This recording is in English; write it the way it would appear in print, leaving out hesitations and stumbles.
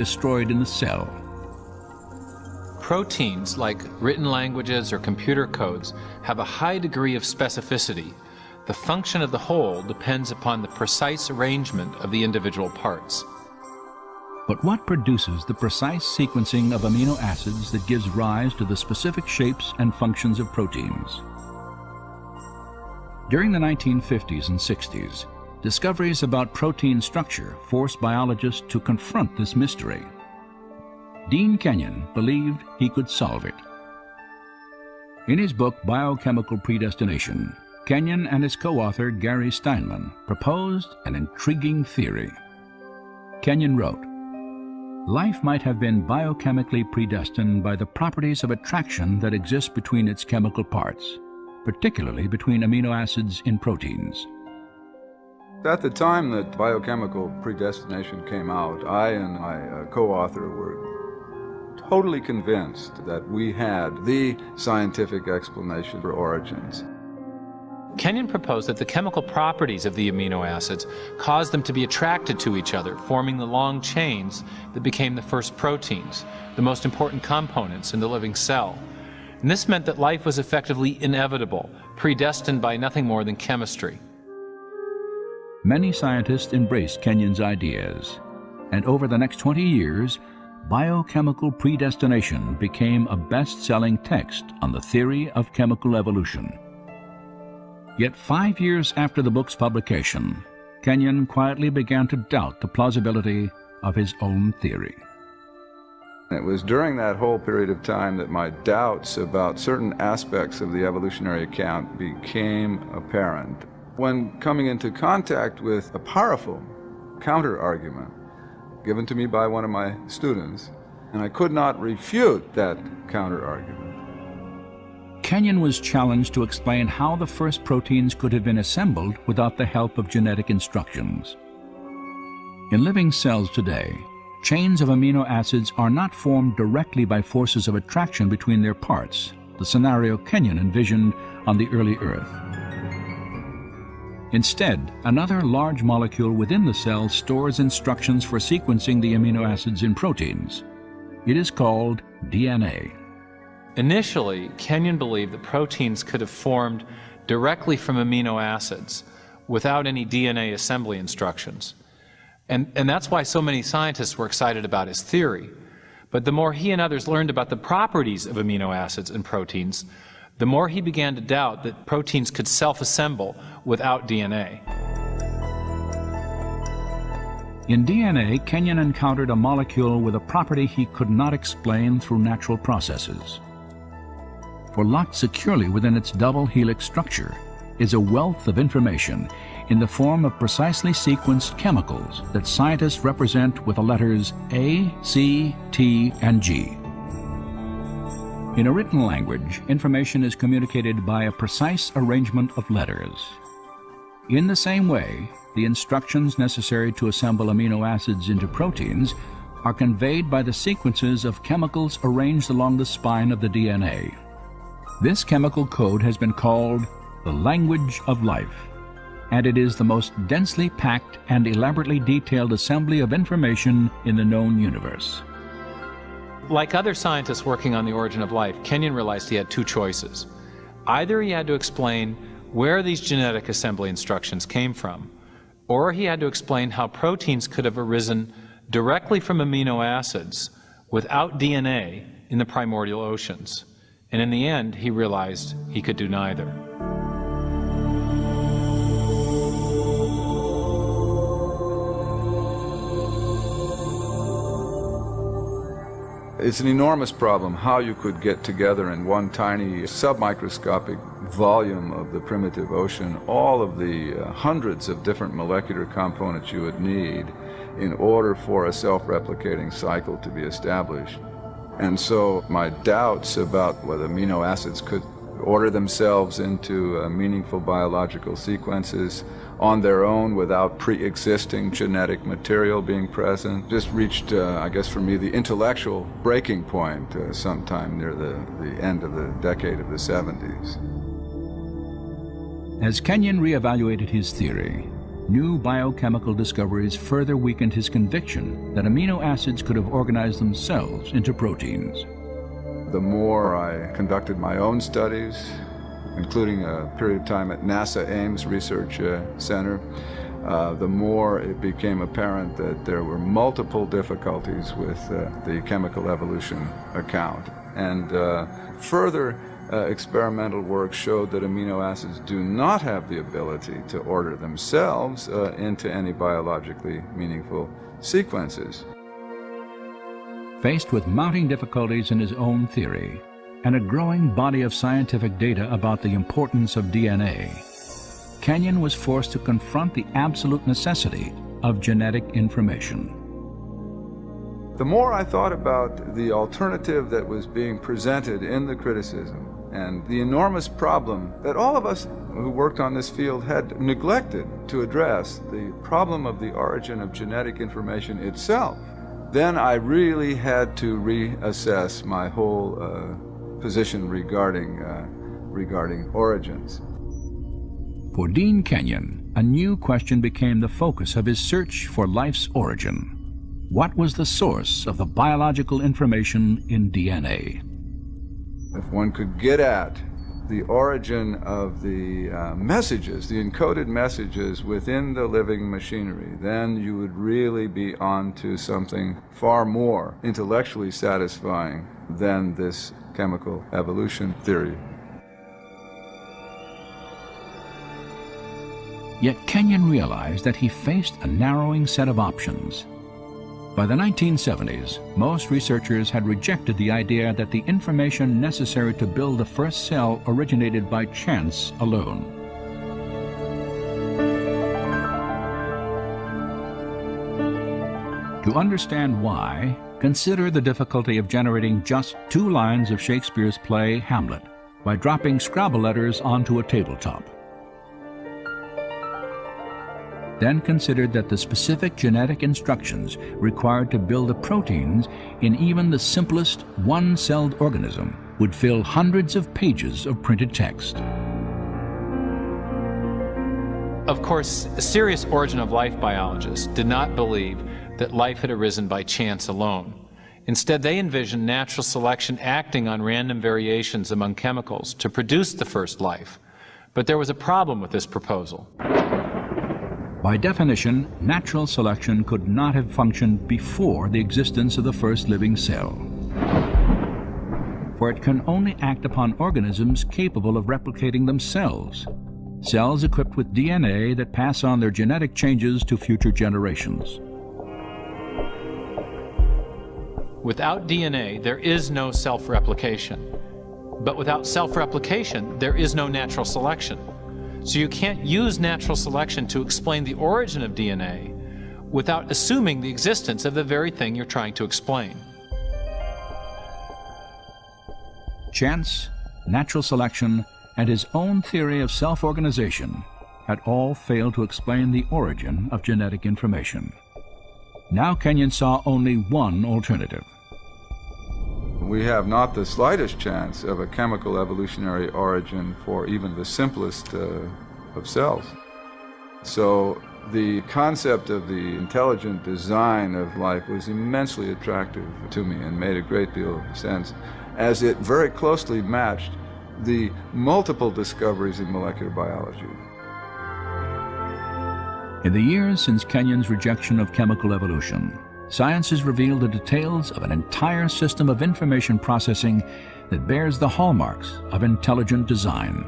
destroyed in the cell. Proteins, like written languages or computer codes, have a high degree of specificity. The function of the whole depends upon the precise arrangement of the individual parts. But what produces the precise sequencing of amino acids that gives rise to the specific shapes and functions of proteins? During the 1950s and 60s, discoveries about protein structure forced biologists to confront this mystery. Dean Kenyon believed he could solve it. In his book Biochemical Predestination, Kenyon and his co-author Gary Steinman proposed an intriguing theory. Kenyon wrote, "Life might have been biochemically predestined by the properties of attraction that exist between its chemical parts, particularly between amino acids in proteins." At the time that biochemical predestination came out, I and my co-author were totally convinced that we had the scientific explanation for origins. Kenyon proposed that the chemical properties of the amino acids caused them to be attracted to each other, forming the long chains that became the first proteins, the most important components in the living cell. And this meant that life was effectively inevitable, predestined by nothing more than chemistry. Many scientists embraced Kenyon's ideas, and over the next 20 years, Biochemical Predestination became a best-selling text on the theory of chemical evolution. Yet 5 years after the book's publication, Kenyon quietly began to doubt the plausibility of his own theory. It was during that whole period of time that my doubts about certain aspects of the evolutionary account became apparent. When coming into contact with a powerful counter-argument given to me by one of my students, and I could not refute that counter-argument. Kenyon was challenged to explain how the first proteins could have been assembled without the help of genetic instructions. In living cells today, chains of amino acids are not formed directly by forces of attraction between their parts, the scenario Kenyon envisioned on the early Earth. Instead, another large molecule within the cell stores instructions for sequencing the amino acids in proteins. It is called DNA. Initially, Kenyon believed that proteins could have formed directly from amino acids without any DNA assembly instructions. And that's why so many scientists were excited about his theory. But the more he and others learned about the properties of amino acids and proteins, the more he began to doubt that proteins could self-assemble without DNA. In DNA, Kenyon encountered a molecule with a property he could not explain through natural processes. For locked securely within its double helix structure is a wealth of information in the form of precisely sequenced chemicals that scientists represent with the letters A, C, T, and G. In a written language, information is communicated by a precise arrangement of letters. In the same way, the instructions necessary to assemble amino acids into proteins are conveyed by the sequences of chemicals arranged along the spine of the DNA. This chemical code has been called the language of life, and it is the most densely packed and elaborately detailed assembly of information in the known universe. Like other scientists working on the origin of life, Kenyon realized he had two choices. Either he had to explain where these genetic assembly instructions came from, or he had to explain how proteins could have arisen directly from amino acids without DNA in the primordial oceans. And in the end, he realized he could do neither. It's an enormous problem how you could get together in one tiny submicroscopic volume of the primitive ocean all of the hundreds of different molecular components you would need in order for a self-replicating cycle to be established. And so my doubts about whether amino acids could order themselves into meaningful biological sequences on their own without pre-existing genetic material being present just reached, I guess for me, the intellectual breaking point sometime near the end of the decade of the 70s. As Kenyon reevaluated his theory, new biochemical discoveries further weakened his conviction that amino acids could have organized themselves into proteins. The more I conducted my own studies, including a period of time at NASA Ames Research Center, the more it became apparent that there were multiple difficulties with the chemical evolution account. And further experimental work showed that amino acids do not have the ability to order themselves into any biologically meaningful sequences. Faced with mounting difficulties in his own theory and a growing body of scientific data about the importance of DNA, Kenyon was forced to confront the absolute necessity of genetic information. The more I thought about the alternative that was being presented in the criticism and the enormous problem that all of us who worked on this field had neglected to address, the problem of the origin of genetic information itself, then I really had to reassess my whole position regarding origins. For Dean Kenyon, a new question became the focus of his search for life's origin. What was the source of the biological information in DNA? If one could get at the origin of the messages, the encoded messages within the living machinery, then you would really be on to something far more intellectually satisfying than this chemical evolution theory. Yet Kenyon realized that he faced a narrowing set of options. By the 1970s, most researchers had rejected the idea that the information necessary to build the first cell originated by chance alone. To understand why, consider the difficulty of generating just 2 lines of Shakespeare's play Hamlet by dropping Scrabble letters onto a tabletop. Then considered that the specific genetic instructions required to build the proteins in even the simplest one-celled organism would fill hundreds of pages of printed text. Of course, serious origin of life biologists did not believe that life had arisen by chance alone. Instead, they envisioned natural selection acting on random variations among chemicals to produce the first life. But there was a problem with this proposal. By definition, natural selection could not have functioned before the existence of the first living cell. For it can only act upon organisms capable of replicating themselves, cells equipped with DNA that pass on their genetic changes to future generations. Without DNA, there is no self-replication. But without self-replication, there is no natural selection. So you can't use natural selection to explain the origin of DNA without assuming the existence of the very thing you're trying to explain. Chance, natural selection, and his own theory of self-organization had all failed to explain the origin of genetic information. Now Kenyon saw only one alternative. We have not the slightest chance of a chemical evolutionary origin for even the simplest of cells. So the concept of the intelligent design of life was immensely attractive to me and made a great deal of sense, as it very closely matched the multiple discoveries in molecular biology. In the years since Kenyon's rejection of chemical evolution, science has revealed the details of an entire system of information processing that bears the hallmarks of intelligent design.